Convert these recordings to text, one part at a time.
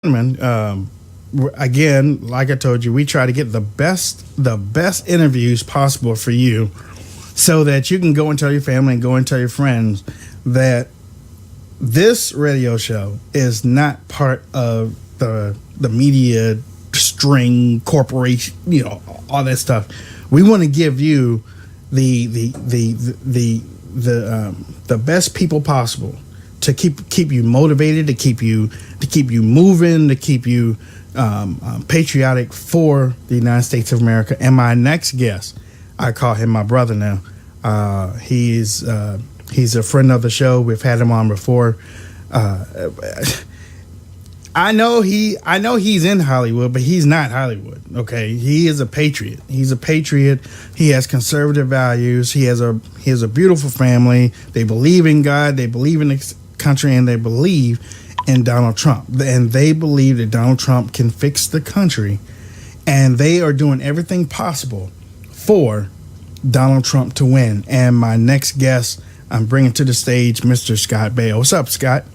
gentlemen, again, like I told you, we try to get the best interviews possible for you, so that you can go and tell your family and go and tell your friends that this radio show is not part of the media string corporation, all that stuff. We want to give you the best people possible to keep you motivated, to keep you moving, to keep you patriotic for the United States of America. And my next guest, I call him my brother now. He's a friend of the show. We've had him on before. I know he's in Hollywood, but he's not Hollywood. Okay, he is a patriot. He's a patriot. He has conservative values. He has a beautiful family. They believe in God. They believe in the country, and they believe in Donald Trump. And they believe that Donald Trump can fix the country, and they are doing everything possible for Donald Trump to win. And my next guest, I'm bringing to the stage Mr. Scott Baio. What's up, Scott?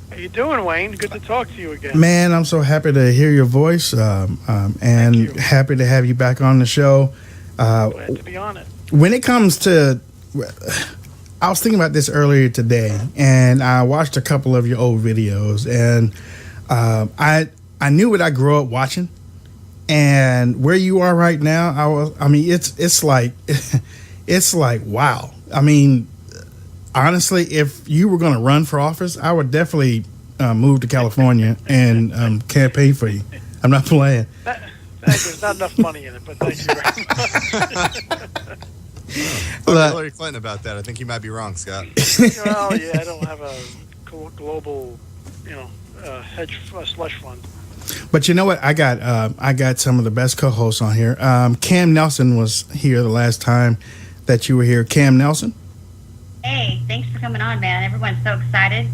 How you doing, Wayne? Good to talk to you again. Man, I'm so happy to hear your voice, and happy to have you back on the show. Glad to be on it. When it comes to, I was thinking about this earlier today, and I watched a couple of your old videos, and I knew what I grew up watching, and where you are right now, it's like wow. I mean, honestly, if you were going to run for office, I would definitely move to California and campaign for you. I'm not playing. There's not enough money in it, but thank you very much. Talk to Hillary Clinton about that. I think you might be wrong, Scott. Well, yeah, I don't have a global, hedge slush fund. But you know what? I got some of the best co-hosts on here. Cam Nelson was here the last time that you were here. Cam Nelson. Hey, thanks for coming on, man. Everyone's so excited.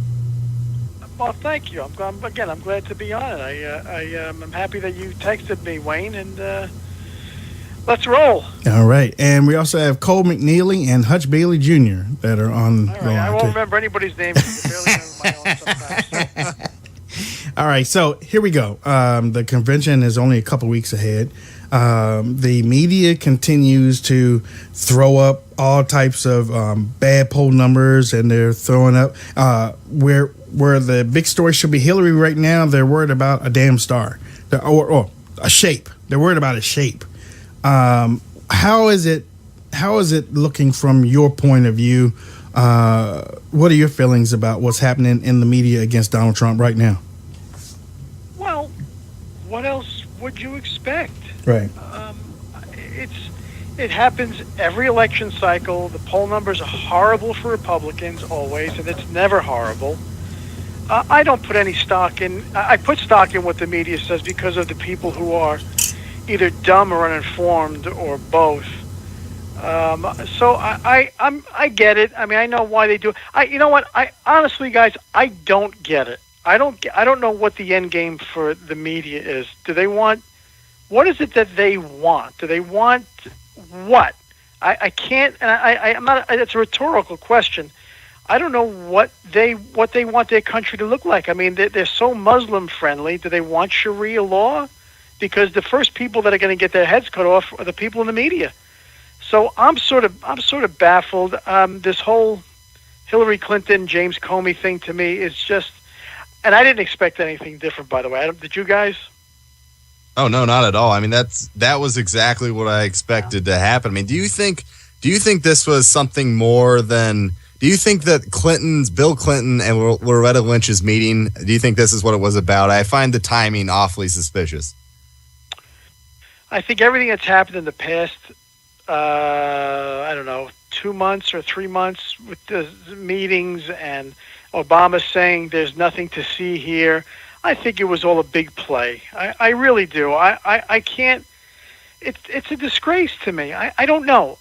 Well, thank you. I'm glad to be on it. I'm happy that you texted me, Wayne, and let's roll. All right. And we also have Cole McNeely and Hutch Bailey Jr. that are on the line. I won't remember anybody's name. I barely remember my own sometimes. All right. So here we go. The convention is only a couple weeks ahead. The media continues to throw up all types of bad poll numbers, and they're throwing up where the big story should be Hillary right now. They're worried about a damn star or a shape. They're worried about a shape. How is it looking from your point of view? What are your feelings about what's happening in the media against Donald Trump right now? Well, what else would you expect? Right. It happens every election cycle. The poll numbers are horrible for Republicans always, and it's never horrible. I don't put any stock in. I put stock in what the media says because of the people who are either dumb or uninformed or both. So I get it. I mean, I know why they do it. You know what? I honestly, guys, I don't get it. I don't know what the end game for the media is. Do they want? What is it that they want? Do they want what? I can't. And I'm not. It's a rhetorical question. I don't know what they want their country to look like. I mean, they're so Muslim friendly. Do they want Sharia law? Because the first people that are going to get their heads cut off are the people in the media. So I'm sort of baffled. This whole Hillary Clinton, James Comey thing to me is just, and I didn't expect anything different, by the way. Did you guys? Oh no, not at all. I mean, that was exactly what I expected to happen. I mean, do you think this was something more than? Do you think that Bill Clinton and Loretta Lynch's meeting? Do you think this is what it was about? I find the timing awfully suspicious. I think everything that's happened in the past, 2 months or 3 months with the meetings and Obama saying there's nothing to see here, I think it was all a big play. I really do. I can't. It's a disgrace to me. I don't know.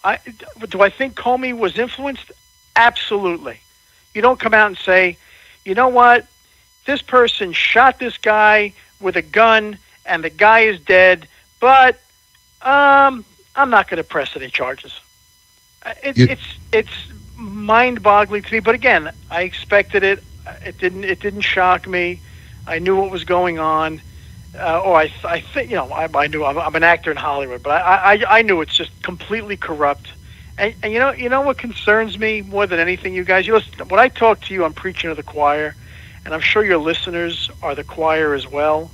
Do I think Comey was influenced? Absolutely. You don't come out and say, you know what, this person shot this guy with a gun and the guy is dead, but I'm not going to press any charges. It's mind-boggling to me. But again, I expected it. It didn't shock me. I knew what was going on. Or I think, I knew. I'm an actor in Hollywood, but I knew it's just completely corrupt. And you know what concerns me more than anything, you guys. You listen. When I talk to you, I'm preaching to the choir, and I'm sure your listeners are the choir as well.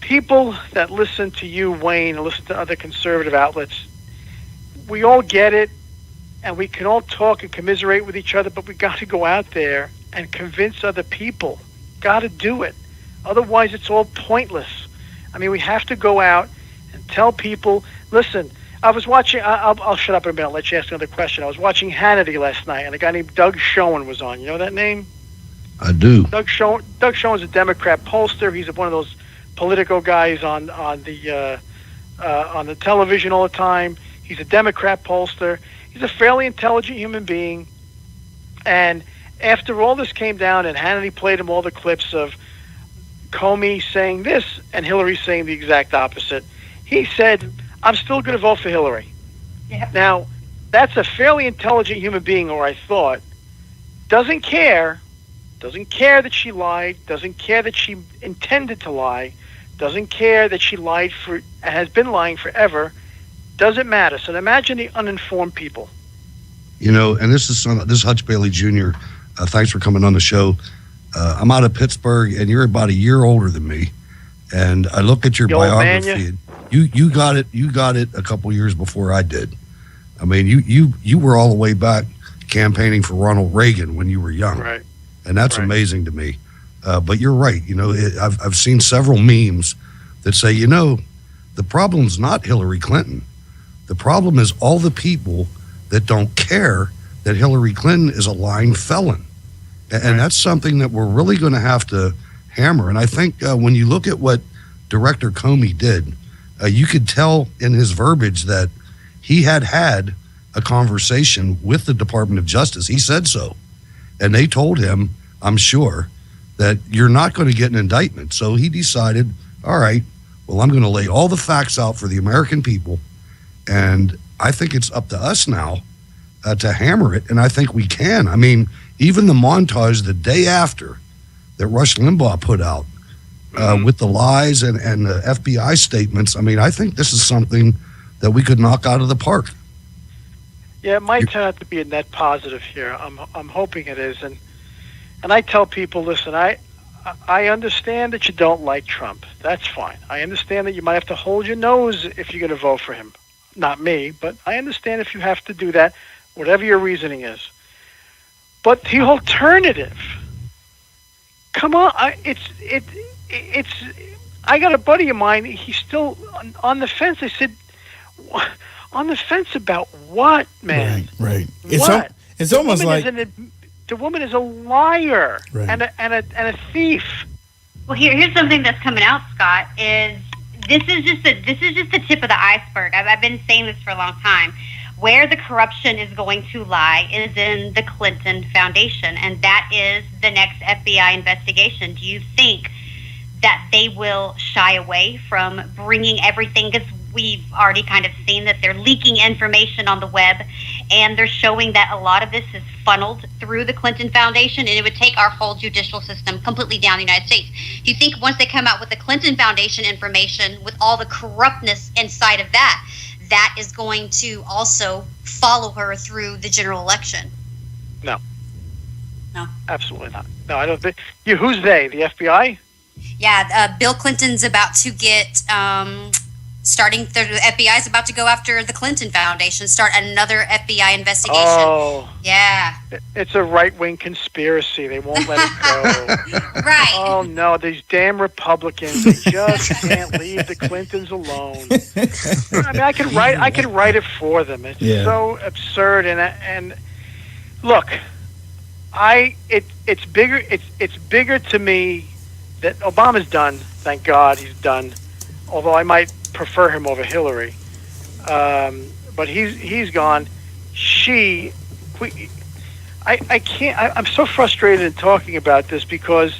People that listen to you, Wayne, and listen to other conservative outlets, we all get it, and we can all talk and commiserate with each other, but we got to go out there and convince other people. Got to do it. Otherwise, it's all pointless. I mean, we have to go out and tell people, listen, I was watching, I'll shut up in a minute, I'll let you ask another question. I was watching Hannity last night, and a guy named Doug Schoen was on. You know that name? I do. Doug Schoen's a Democrat pollster. He's one of those Politico guys on the television all the time. He's a Democrat pollster. He's a fairly intelligent human being. And after all this came down, and Hannity played him all the clips of Comey saying this and Hillary saying the exact opposite, he said, I'm still going to vote for Hillary. Yeah. Now, that's a fairly intelligent human being, or I thought, doesn't care that she lied, doesn't care that she intended to lie, doesn't care that she lied and has been lying forever, doesn't matter. So imagine the uninformed people. And this is Hutch Bailey Jr. Thanks for coming on the show. I'm out of Pittsburgh, and you're about a year older than me. And I look at your biography. You got it a couple years before I did. I mean, you were all the way back campaigning for Ronald Reagan when you were young, right? And that's amazing to me. But you're right. I've seen several memes that say, the problem's not Hillary Clinton. The problem is all the people that don't care that Hillary Clinton is a lying felon. And that's something that we're really going to have to hammer. And I think when you look at what Director Comey did, you could tell in his verbiage that he had a conversation with the Department of Justice. He said so. And they told him, I'm sure, that you're not going to get an indictment. So he decided, all right, well, I'm going to lay all the facts out for the American people. And I think it's up to us now to hammer it. And I think we can. I mean, even the montage the day after that Rush Limbaugh put out with the lies and the FBI statements, I mean, I think this is something that we could knock out of the park. Yeah, it might turn out to be a net positive here. I'm hoping it is. And I tell people, listen, I understand that you don't like Trump. That's fine. I understand that you might have to hold your nose if you're going to vote for him. Not me, but I understand if you have to do that, whatever your reasoning is. But the alternative, come on, it's. I got a buddy of mine. He's still on the fence. I said, on the fence about what, man? Right. What? It's almost like the woman is a liar, right, and a thief. Well, here's something that's coming out, Scott. This is just the tip of the iceberg. I've been saying this for a long time. Where the corruption is going to lie is in the Clinton Foundation, and that is the next FBI investigation. Do you think that they will shy away from bringing everything? Because we've already kind of seen that they're leaking information on the web, and they're showing that a lot of this is funneled through the Clinton Foundation, and it would take our whole judicial system completely down the United States. Do you think once they come out with the Clinton Foundation information with all the corruptness inside of that is going to also follow her through the general election? No. No? Absolutely not. No, I don't think. Who's they? The FBI? Yeah, Bill Clinton's about to get, the FBI is about to go after the Clinton Foundation, start another FBI investigation. Oh. Yeah. It's a right-wing conspiracy. They won't let it go. Right. Oh, no, these damn Republicans, they just can't leave the Clintons alone. I mean, I can write it for them. It's so absurd. And look, it's bigger to me that Obama's done. Thank God he's done. Although I might prefer him over Hillary, but he's gone. I can't. I'm so frustrated in talking about this because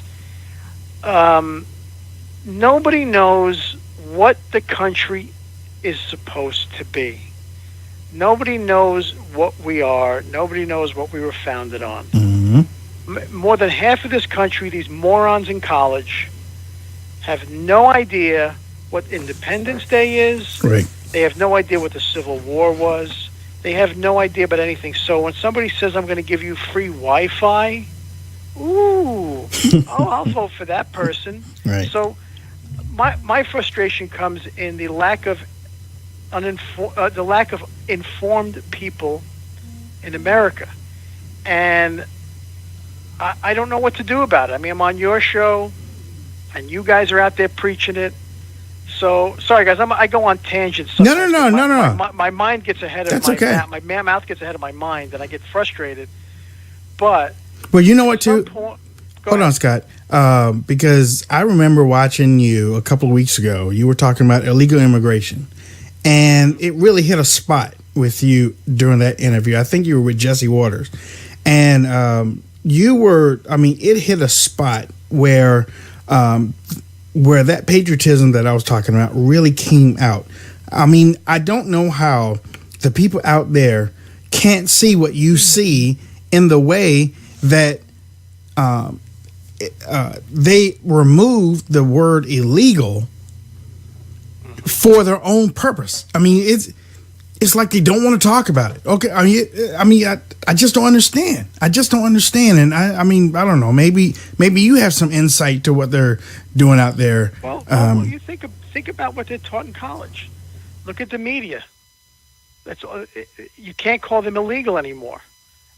nobody knows what the country is supposed to be. Nobody knows what we are. Nobody knows what we were founded on. Mm-hmm. more than half of this country, these morons in college, have no idea what Independence Day is. Right. They have no idea what the Civil War was. They have no idea about anything. So when somebody says, I'm going to give you free Wi-Fi, ooh, I'll vote for that person. Right. So my frustration comes in the lack of informed people in America. And I don't know what to do about it. I mean, I'm on your show, and you guys are out there preaching it. So, sorry, guys, I go on tangents. No. My mind gets ahead of That's my okay. mouth. My mouth gets ahead of my mind, and I get frustrated. But well, you know what, too? Go Hold on, ahead. Scott. Because I remember watching you a couple of weeks ago. You were talking about illegal immigration, and it really hit a spot with you during that interview. I think you were with Jesse Waters, and it hit a spot where that patriotism that I was talking about really came out. I mean, I don't know how the people out there can't see what you see in the way that they removed the word illegal for their own purpose. I mean, it's like they don't want to talk about it. Okay, I just don't understand. And I mean, I don't know. Maybe you have some insight to what they're doing out there. Well, you think about what they're taught in college. Look at the media. You can't call them illegal anymore,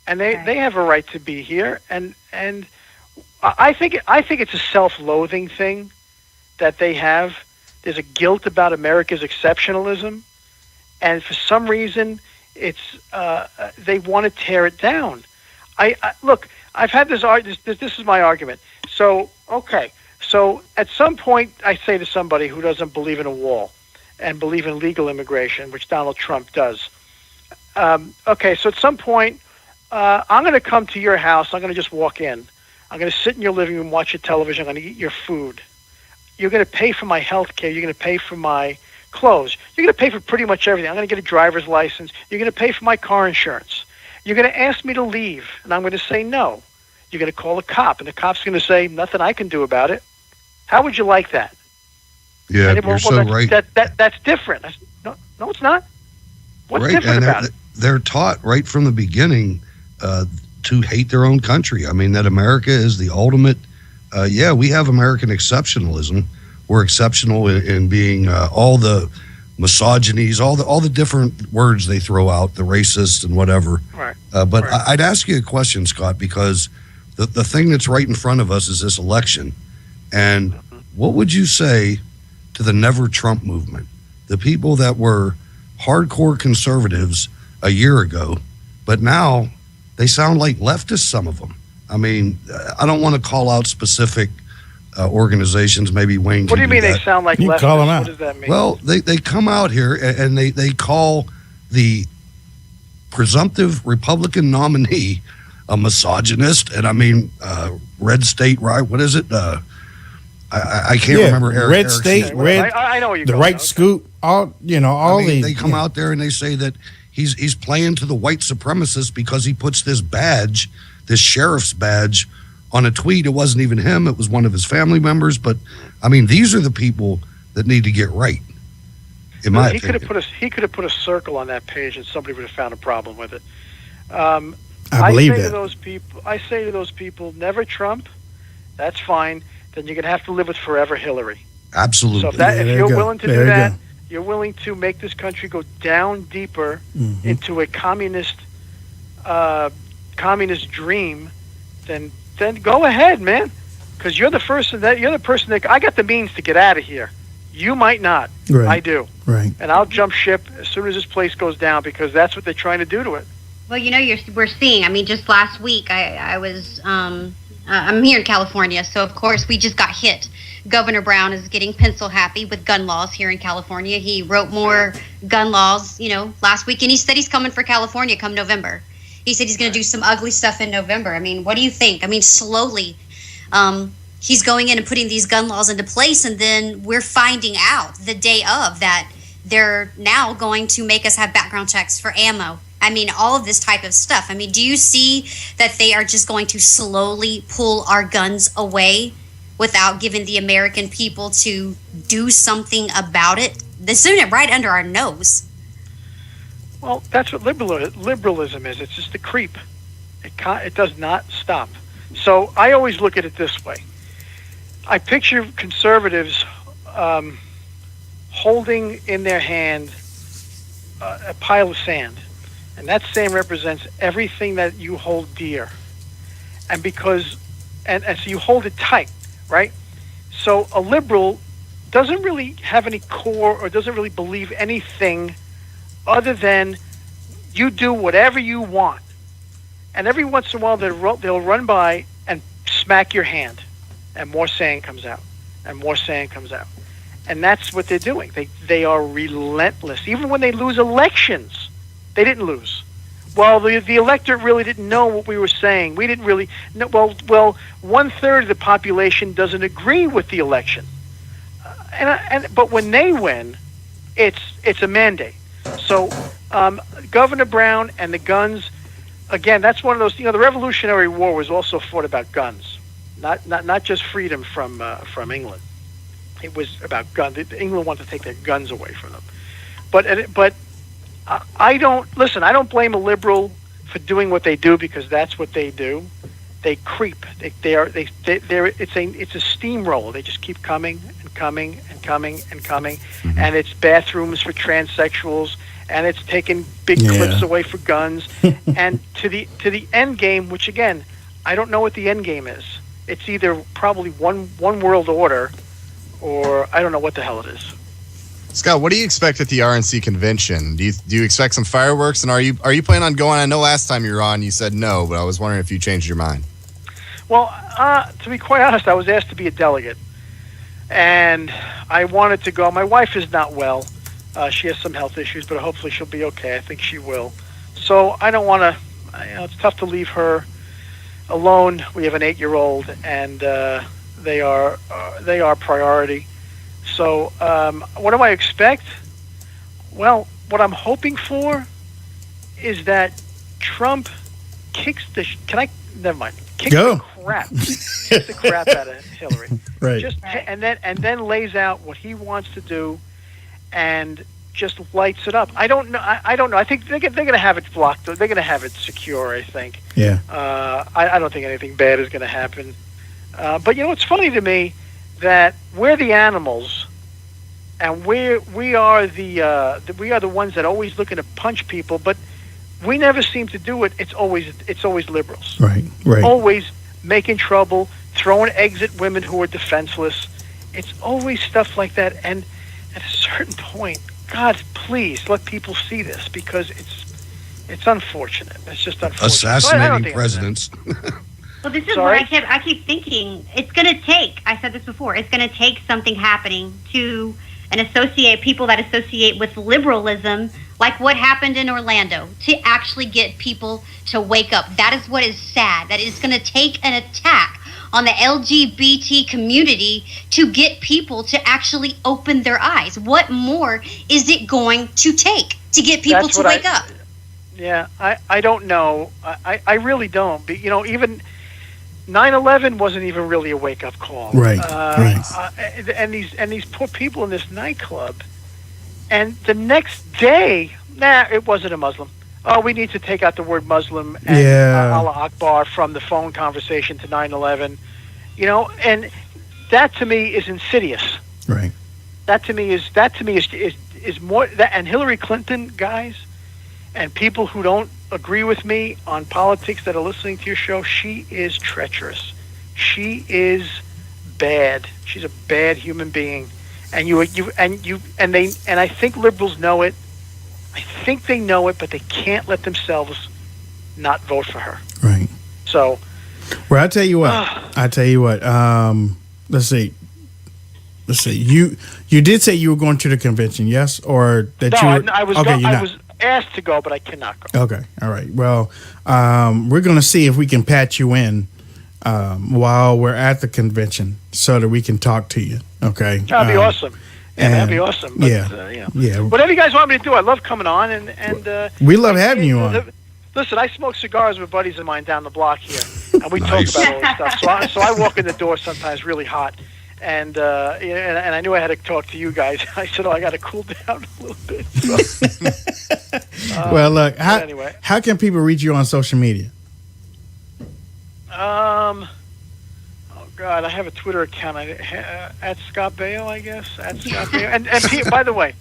and they have a right to be here. And I think it's a self-loathing thing that they have. There's a guilt about America's exceptionalism. And for some reason, it's they want to tear it down. Look, I've had this is my argument. So, okay. So at some point, I say to somebody who doesn't believe in a wall and believe in legal immigration, which Donald Trump does. Okay, so at some point, I'm going to come to your house. I'm going to just walk in. I'm going to sit in your living room, watch your television. I'm going to eat your food. You're going to pay for my health care. You're going to pay for my clothes. You're going to pay for pretty much everything. I'm going to get a driver's license. You're going to pay for my car insurance. You're going to ask me to leave, and I'm going to say no. You're going to call a cop, and the cop's going to say, nothing I can do about it. How would you like that? Yeah, you're so right. That's different. No, it's not. What's different about it? They're taught right from the beginning to hate their own country. I mean, that America is the ultimate. We have American exceptionalism. We're exceptional in being all the misogynies, all the different words they throw out, the racist and whatever. Right. But I'd ask you a question, Scott, because the thing that's right in front of us is this election. And what would you say to the Never Trump movement, the people that were hardcore conservatives a year ago, but now they sound like leftists, some of them? I mean, I don't want to call out specific organizations. Maybe Wayne. What do you mean they sound like leftists? Call them out. What does that mean? Well, they come out here and they call the presumptive Republican nominee a misogynist, and I mean, red state right. What is it? I can't remember. Red state, red. I know what you're the going right on. scoop. All they come out there and they say that he's playing to the white supremacists because he puts this badge, this sheriff's badge, on a tweet. It wasn't even him. It was one of his family members. But I mean, these are the people that need to get right. In my opinion, he could have put a circle on that page, and somebody would have found a problem with it. I believe that. I say to those people, never Trump. That's fine. Then you're gonna have to live with forever Hillary. Absolutely. So if you're willing to do that, go. you're willing to make this country go down deeper into a communist dream, then go ahead, man. Because you're the person that I got the means to get out of here. You might not. Right. I do. Right. And I'll jump ship as soon as this place goes down because that's what they're trying to do to it. Well, we're seeing. I mean, just last week, I was. I'm here in California, so of course we just got hit. Governor Brown is getting pencil happy with gun laws here in California. He wrote more gun laws, last week, and he said he's coming for California come November. He said he's going to do some ugly stuff in November. I mean, what do you think? I mean, slowly, he's going in and putting these gun laws into place, and then we're finding out the day of that they're now going to make us have background checks for ammo. I mean, all of this type of stuff. I mean, do you see that they are just going to slowly pull our guns away without giving the American people to do something about it? They're doing it right under our nose. Well, that's what liberalism is. It's just a creep. It does not stop. So I always look at it this way. I picture conservatives holding in their hand a pile of sand. And that sand represents everything that you hold dear. And so you hold it tight, right? So a liberal doesn't really have any core or doesn't really believe anything other than you do whatever you want. And every once in a while they'll run by and smack your hand. And more sand comes out. And more sand comes out. And that's what they're doing. They are relentless. Even when they lose elections, they didn't lose. Well, the electorate really didn't know what we were saying. We didn't really know. Well, 1/3 of the population doesn't agree with the election. But when they win, it's a mandate. So Governor Brown and the guns, again, that's one of those. The Revolutionary War was also fought about guns, not just freedom from England. It was about guns. England wanted to take their guns away from them. But I don't blame a liberal for doing what they do, because that's what they do. They creep. It's a steamroller. They just keep coming and coming and coming and coming. Mm-hmm. And it's bathrooms for transsexuals, and it's taking big clips away for guns, and to the end game, which again, I don't know what the end game is. It's either probably one world order, or I don't know what the hell it is. Scott, what do you expect at the RNC convention? Do you expect some fireworks, and are you planning on going? I know last time you were on, you said no, but I was wondering if you changed your mind. Well, to be quite honest, I was asked to be a delegate, and I wanted to go. My wife is not well. She has some health issues, but hopefully she'll be okay. I think she will. So I don't want to. It's tough to leave her alone. We have an 8-year-old, and they are priority. So what do I expect? Well, what I'm hoping for is that Trump kicks the crap out of Hillary. Right. And then lays out what he wants to do, and just lights it up. I don't know. I think they're going to have it blocked. They're going to have it secure, I think. Yeah. I don't think anything bad is going to happen. But it's funny to me that we're the animals, and we are the ones that always looking to punch people, but we never seem to do it. It's always liberals. Right. Always making trouble, throwing eggs at women who are defenseless. It's always stuff like that. And at a certain point, God, please let people see this, because it's unfortunate. It's just unfortunate. Assassinating presidents. Well, this is what I keep thinking. It's going to take, I said this before, it's going to take something happening to people that associate with liberalism, like what happened in Orlando, to actually get people to wake up. That is what is sad. That it's going to take an attack on the LGBT community to get people to actually open their eyes. What more is it going to take to get people to wake up? Yeah, I don't know. I really don't. But, even 9/11 wasn't even really a wake-up call. Right. And these poor people in this nightclub, and the next day, it wasn't a Muslim. Oh, we need to take out the word Muslim and Allah Akbar from the phone conversation to 9/11. And that to me is insidious. Right. That to me is more. And Hillary Clinton, guys, and people who don't agree with me on politics that are listening to your show, she is treacherous. She is bad. She's a bad human being, and I think liberals know it. I think they know it, but they can't let themselves not vote for her. Right. So, well, I tell you what. Let's see. You did say you were going to the convention, yes, or that no, you were? I was. Okay, I was asked to go, but I cannot go. Okay, all right. Well, we're going to see if we can patch you in while we're at the convention, so that we can talk to you. Okay, that'd be awesome. Yeah, that'd be awesome. But, yeah. Whatever you guys want me to do, I love coming on, and we love having you on. Listen, I smoke cigars with buddies of mine down the block here, and we talk about all this stuff. So I walk in the door sometimes really hot, and I knew I had to talk to you guys. I said, I got to cool down a little bit. So, well, look, anyway. How can people reach you on social media? Oh God, I have a Twitter account at Scott Baio, I guess. At Scott Baio, and by the way,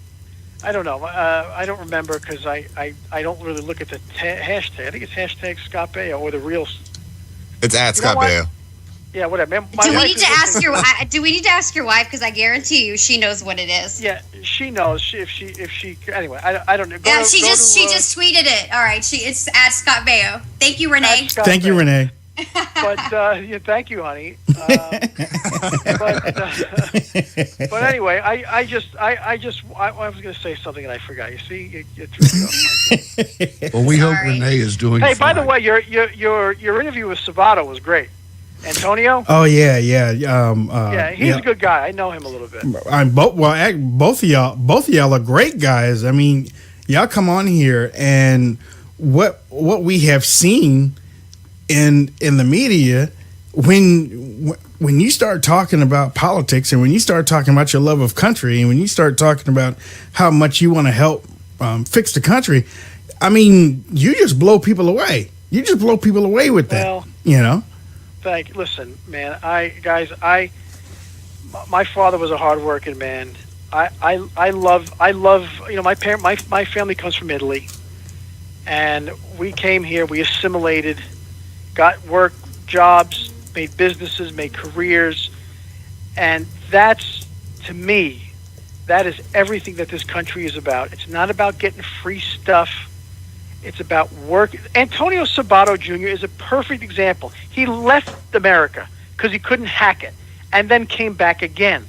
I don't know. I don't remember because I don't really look at the hashtag. I think it's hashtag Scott Baio or the real. It's at Scott Baio. Yeah, whatever. Do we need to ask your wife? Because I guarantee you, she knows what it is. Yeah, she knows. If she. Anyway, I don't know. She just tweeted it. All right, it's at Scott Baio. Thank you, Renee. Thank you, Renee. But thank you, honey. But anyway, I was going to say something and I forgot. You see, you threw me off. Well, we hope Renee is doing. Hey, fine. by the way, your interview with Sabato was great. Antonio. Oh yeah. He's a good guy. I know him a little bit. Both of y'all are great guys. I mean, y'all come on here and what we have seen in the media when you start talking about politics and when you start talking about your love of country and when you start talking about how much you want to help fix the country, I mean, you just blow people away. You just blow people away with that. Well, listen, man. My father was a hardworking man. I love. My family comes from Italy, and we came here. We assimilated, got work, jobs, made businesses, made careers, and that's, to me, that is everything that this country is about. It's not about getting free stuff. It's about work. Antonio Sabato Jr. is a perfect example. He left America because he couldn't hack it, and then came back again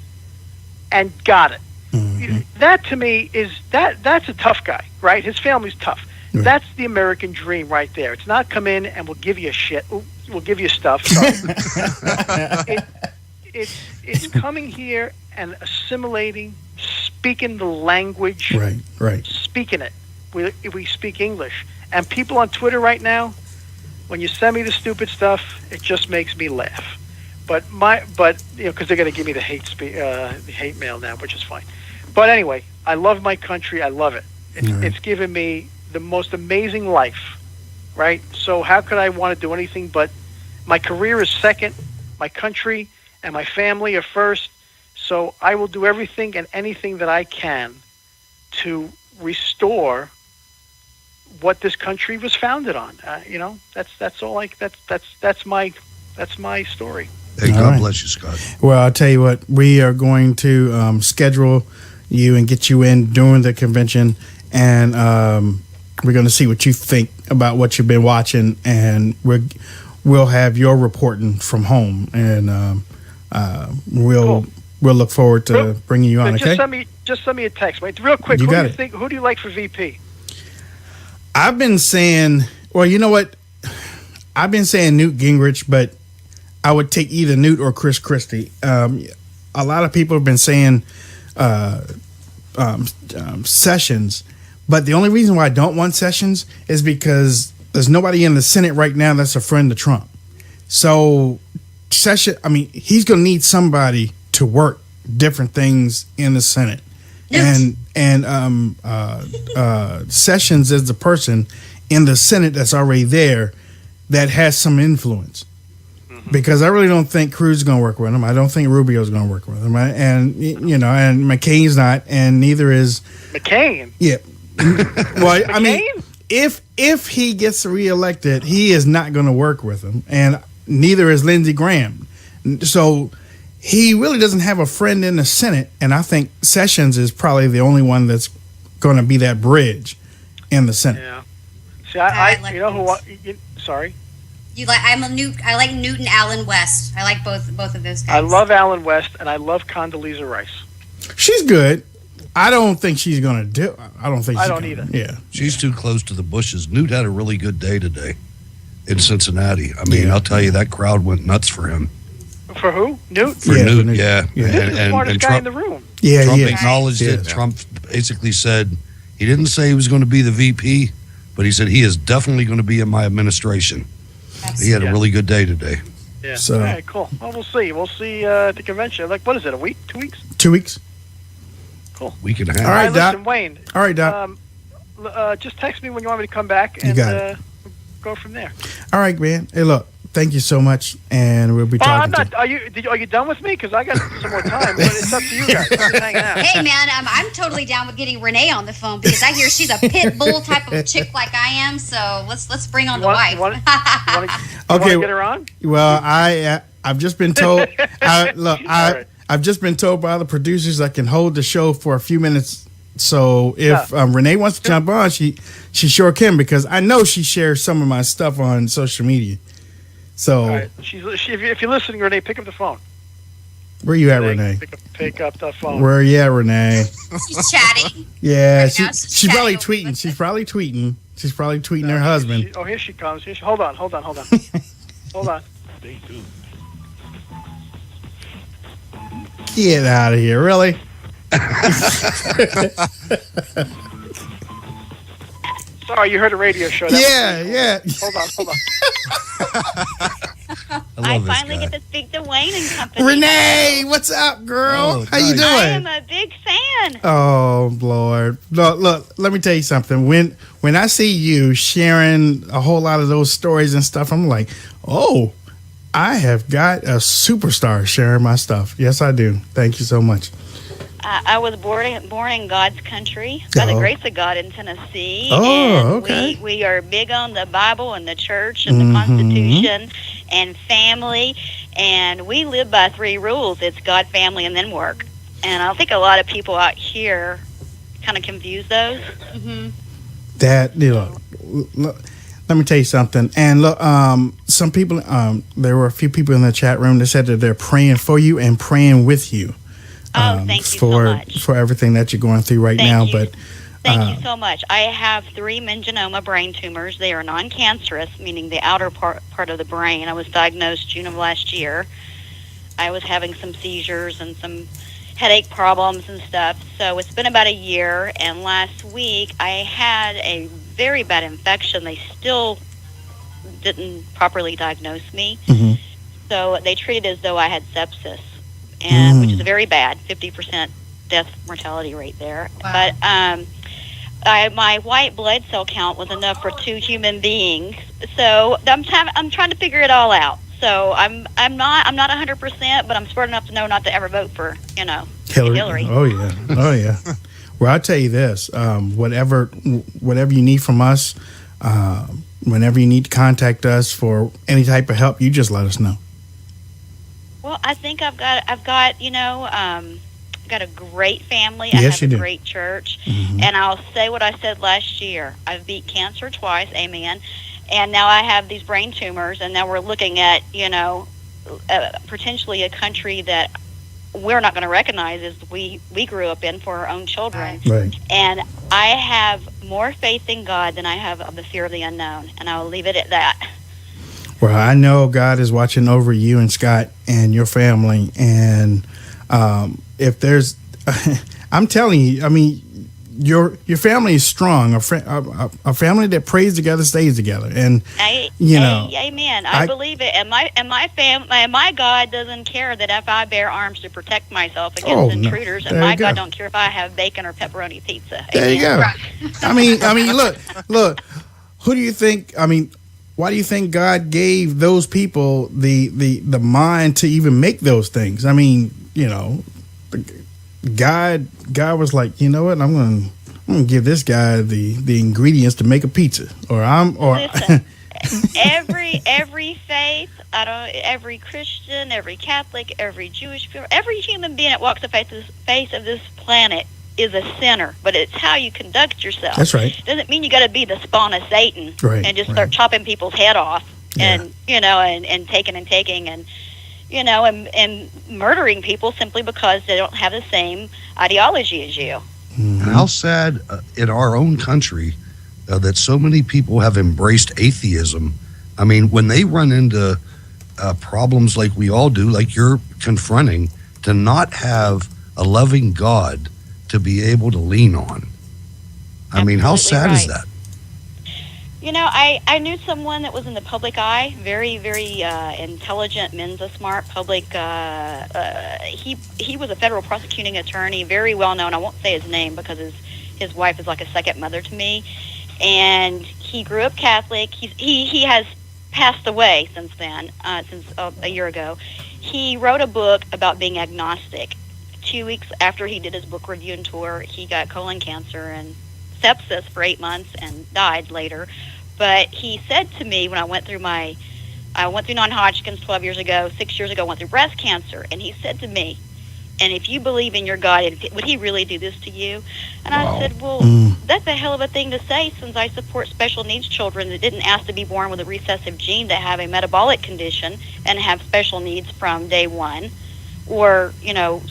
and got it. Mm-hmm. That, to me, that's a tough guy, right? His family's tough. Right. That's the American dream right there. It's not come in and we'll give you shit. We'll give you stuff. It's coming here and assimilating, speaking the language. Right. Speaking it. We speak English. And people on Twitter right now, when you send me the stupid stuff, it just makes me laugh. But because they're going to give me the hate mail now, which is fine. But anyway, I love my country. I love it. It's given me the most amazing life, right? So how could I want to do anything but my career is second, my country and my family are first. So I will do everything and anything that I can to restore what this country was founded on. That's all. That's my story. Hey, God bless you, Scott. Well, I'll tell you what, we are going to schedule you and get you in during the convention, and we're going to see what you think about what you've been watching, and we'll have your reporting from home, and we'll look forward to bringing you on. Just Okay, just send me a text. Wait, real quick. Who do you like for VP? I've been saying, well, you know what? I've been saying Newt Gingrich, but I would take either Newt or Chris Christie. A lot of people have been saying Sessions, but the only reason why I don't want Sessions is because there's nobody in the Senate right now that's a friend of Trump. So Sessions, he's going to need somebody to work different things in the Senate. And Sessions is the person in the Senate that's already there that has some influence. Because I really don't think Cruz is going to work with him. I don't think Rubio's going to work with him. And McCain's not, and neither is McCain. Yeah. Well, McCain? If he gets reelected, he is not going to work with him, and neither is Lindsey Graham. So he really doesn't have a friend in the Senate, and I think Sessions is probably the only one that's going to be that bridge in the Senate. Yeah. See, sorry. I like Newt and Alan West. I like both of those guys. I love Alan West, and I love Condoleezza Rice. She's good. I don't think she's going to do. I don't either. Yeah, she's too close to the Bushes. Newt had a really good day today in Cincinnati. I'll tell you, that crowd went nuts for him. For who? Newt? For Yeah, Newt, for Newt. yeah. Yeah. Newt's the smartest guy in Trump, the room. Yeah, Trump yeah. acknowledged Yeah. it. Trump basically said he didn't say he was going to be the VP, but he said he is definitely going to be in my administration. He had a really good day today. Yeah. So- All right, cool. Well, we'll see. We'll see at the convention. Like, what is it, a week? 2 weeks? 2 weeks. Week and a half. All right, Doc. Listen, Wayne, All right, Doc. just text me when you want me to come back, You and got it. go from there. All right, man. Hey, look. Thank you so much, and we'll be Well, I'm talking. not. Are you done with me? Because I got some more time. But it's up to you guys. I'm just hanging out. Hey, man, I'm totally down with getting Renee on the phone because I hear she's a pit bull type of chick like I am. So let's bring on the wife. You want Okay. to get her on? Well, I've just been told. All right. I've just been told by the producers I can hold the show for a few minutes. So if Renee wants to jump on, she sure can, because I know she shares some of my stuff on social media. So All right. If you're listening, Renee, pick up the phone. where you at, Renee? Pick up the phone. Where you at, Renee? She's chatting. Yeah, Right she's now, she's probably chatting. tweeting. She's probably tweeting. She's probably tweeting her husband. Here she comes. Hold on. Hold on. Hold on. Get out of here, really? Sorry, you heard a radio show. That Yeah. was- Hold on. I love this finally guy. get to speak to Wayne and company. Renee, what's up, girl? Oh, How you nice. I am doing? a big fan. Oh Lord! Look. Let me tell you something. When I see you sharing a whole lot of those stories and stuff, I'm like, oh, I have got a superstar sharing my stuff. Yes, I do. Thank you so much. I was born in God's country, by the Oh. grace of God in Tennessee. Oh, and okay. We are big on the Bible and the church and the Mhm. Constitution and family. And we live by 3 rules. It's God, family, and then work. And I think a lot of people out here kind of confuse those. Mm-hmm. That look, let me tell you something. And look, some people, there were a few people in the chat room that said that they're praying for you and praying with you. Oh, thank you for so much. for everything that you're going through right Thank now. you. But Thank you so much. I have 3 meningioma brain tumors. They are non-cancerous, meaning the outer part of the brain. I was diagnosed June of last year. I was having some seizures and some headache problems and stuff. So it's been about a year, and last week I had a very bad infection. They still didn't properly diagnose me. Mhm. So they treated it as though I had sepsis, and which is very bad, 50% death mortality rate there. Wow. But my white blood cell count was enough for 2 human beings. So I'm trying to figure it all out. So I'm not 100%, but I'm smart enough to know not to ever vote for Hillary. Oh yeah. Well, I'll tell you this: whatever you need from us, whenever you need to contact us for any type of help, you just let us know. Well, I think I've got got a great family. Yes, I have you a do. great church. Mhm. And I'll say what I said last year. I've beat cancer twice, amen. And now I have these brain tumors, and now we're looking at, potentially a country that we're not going to recognize as we grew up in for our own children. Right. And I have more faith in God than I have of the fear of the unknown. And I'll leave it at that. Well, I know God is watching over you and Scott and your family, and if there's, I'm telling you, I mean, your family is strong. A family that prays together stays together, and Amen. I believe it. And my God doesn't care that if I bear arms to protect myself against intruders. There And my you go. God don't care if I have bacon or pepperoni pizza. there you go. I mean, look. Who do you think? I mean, why do you think God gave those people the mind to even make those things? I mean, God was like, you know what? I'm gonna give this guy the ingredients to make a pizza, Listen, every faith, every Christian, every Catholic, every Jewish people, every human being that walks the face of this planet is a sinner. But it's how you conduct yourself. That's right. Doesn't mean you got to be the spawn of Satan and just start chopping people's head off and taking and and murdering people simply because they don't have the same ideology as you. And how sad in our own country that so many people have embraced atheism. I mean, when they run into problems like we all do, like you're confronting, to not have a loving God to be able to lean on. I mean, how sad is that? You know, I knew someone that was in the public eye, very, very intelligent, Mensa smart public. He was a federal prosecuting attorney, very well known. I won't say his name because his wife is like a second mother to me. And he grew up Catholic. He has passed away since then, since a year ago. He wrote a book about being agnostic. 2 weeks after he did his book review and tour, he got colon cancer and sepsis for 8 months and died later. But he said to me when I went through non-Hodgkin's 12 years ago, 6 years ago, went through breast cancer, and he said to me, and if you believe in your God, would he really do this to you? And I said, well, that's a hell of a thing to say, since I support special needs children that didn't ask to be born with a recessive gene, that have a metabolic condition and have special needs from day one, or,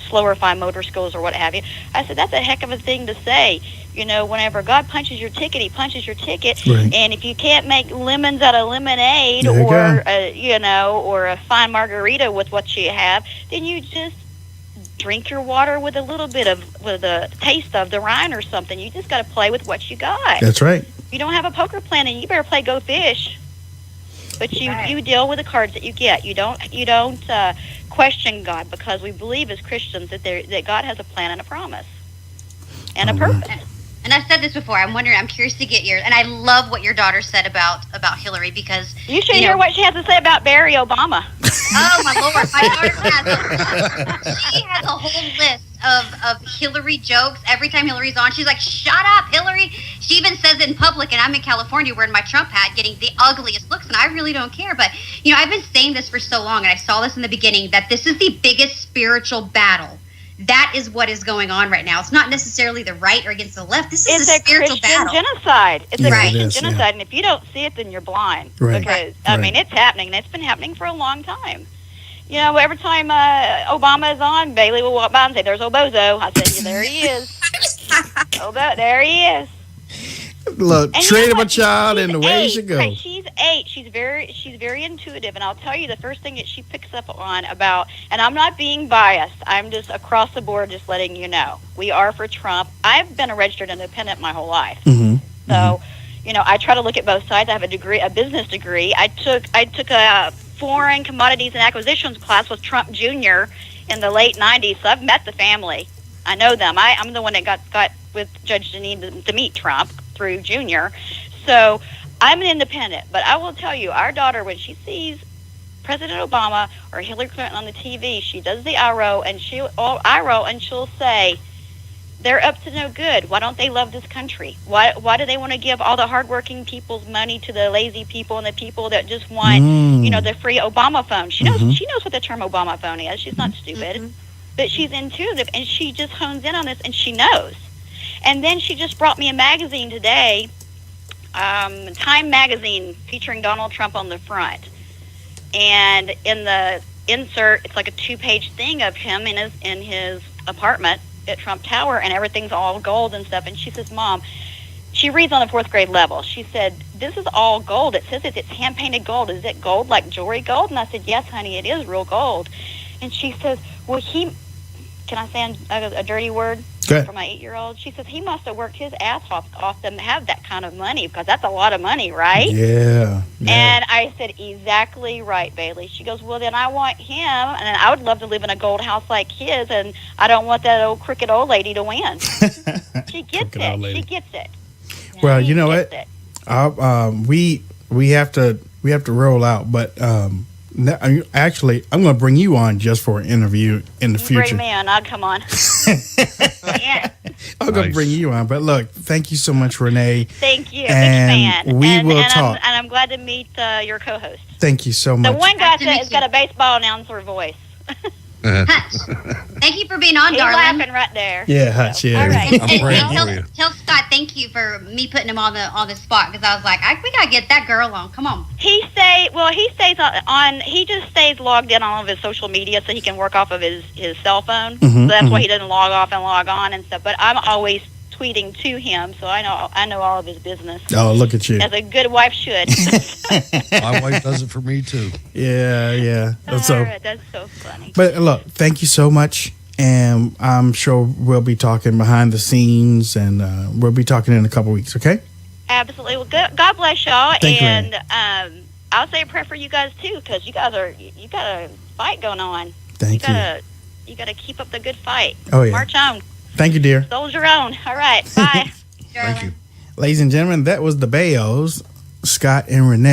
slower fine motor skills or what have you. I said, that's a heck of a thing to say. Whenever God punches your ticket, he punches your ticket. Right. And if you can't make lemons out of lemonade, or or a fine margarita with what you have, then you just drink your water with a taste of the Rhine or something. You just got to play with what you got. That's right. You don't have a poker plan, and you better play Go Fish. But you deal with the cards that you get. You don't question God, because we believe as Christians that God has a plan and a promise and a purpose. And I've said this before. I'm curious to get yours. And I love what your daughter said about Hillary, because you should hear what she has to say about Barry Obama. Oh my Lord, my daughter has a whole list of Hillary jokes. Every time Hillary's on, she's like, "Shut up, Hillary." She even says it in public, and I'm in California wearing my Trump hat, getting the ugliest looks, and I really don't care. But I've been saying this for so long, and I saw this in the beginning, that this is the biggest spiritual battle. That is what is going on right now. It's not necessarily the right or against the left. This is a spiritual Christian battle. genocide. It's a Christian genocide, yeah. And if you don't see it, then you're blind. Right. Because I mean, it's happening, and it's been happening for a long time. Every time Obama is on, Bailey will walk by and say, "There's Obozo." I said, "There he is." There he is. Look, train up a child in the way it should go. Right, she's 8. She's very intuitive, and I'll tell you the first thing that she picks up on about, and I'm not being biased, I'm just across the board just letting you know, we are for Trump. I've been a registered independent my whole life. Mm-hmm. So, I try to look at both sides. I have a business degree. I took a foreign commodities and acquisitions class with Trump Jr. in the late 90s, so I've met the family. I know them. I'm the one that got with Judge Janine to meet Trump through Junior. So I'm an independent, but I will tell you, our daughter, when she sees President Obama or Hillary Clinton on the TV, she does the eye roll, and she'll say, they're up to no good. Why don't they love this country? Why do they want to give all the hardworking people's money to the lazy people and the people that just want, the free Obama phone? She knows what the term Obama phone is. She's not stupid. But she's intuitive, and she just hones in on this, and she knows. And then she just brought me a magazine today, Time magazine, featuring Donald Trump on the front. And in the insert, it's like a 2-page thing of him in his apartment at Trump Tower, and everything's all gold and stuff. And she says, "Mom," she reads on a 4th grade level. She said, "This is all gold. It says it's hand-painted gold. Is it gold, like jewelry gold?" And I said, "Yes, honey, it is real gold." And she says, "Well, can I say a dirty word for my 8-year-old?" She says, "He must have worked his ass off to have that kind of money, because that's a lot of money, right?" Yeah. And I said, "Exactly right, Bailey." She goes, "Well, then I want him, and I would love to live in a gold house like his, and I don't want that old crooked old lady to win." She gets it. She gets it. Well, you know what? We have to roll out, but actually, I'm going to bring you on just for an interview in the future. Bring me on. I'll come on. Yeah. I'm going to bring you on. But look, thank you so much, Renee. Thank you. And Big fan. We will talk. I'm glad to meet your co-host. Thank you so much. The one guy has got a baseball announcer voice. Hutch, thank you for being on, He's darling. laughing right there. Yeah, Hutch, yeah. All right. I'm praying for you. Tell Scott thank you for me putting him on the spot, because I was like, we gotta get that girl on. Come on. He stays on. He just stays logged in on all of his social media so he can work off of his cell phone. So that's why he doesn't log off and log on and stuff. But I'm always tweeting to him, so I know all of his business. Oh, look at you. As a good wife should. My wife does it for me too. Yeah. All right, that's so funny. But look, thank you so much. And I'm sure we'll be talking behind the scenes, and we'll be talking in a couple weeks, okay? Absolutely. Well, God bless y'all. Thank you, and I'll say a prayer for you guys too, because you got a fight going on. Thank you. You got to keep up the good fight. Oh, yeah. March on. Thank you, dear. Soldier on. All right. Bye. Thank you. Ladies and gentlemen, that was the Baios, Scott and Renee.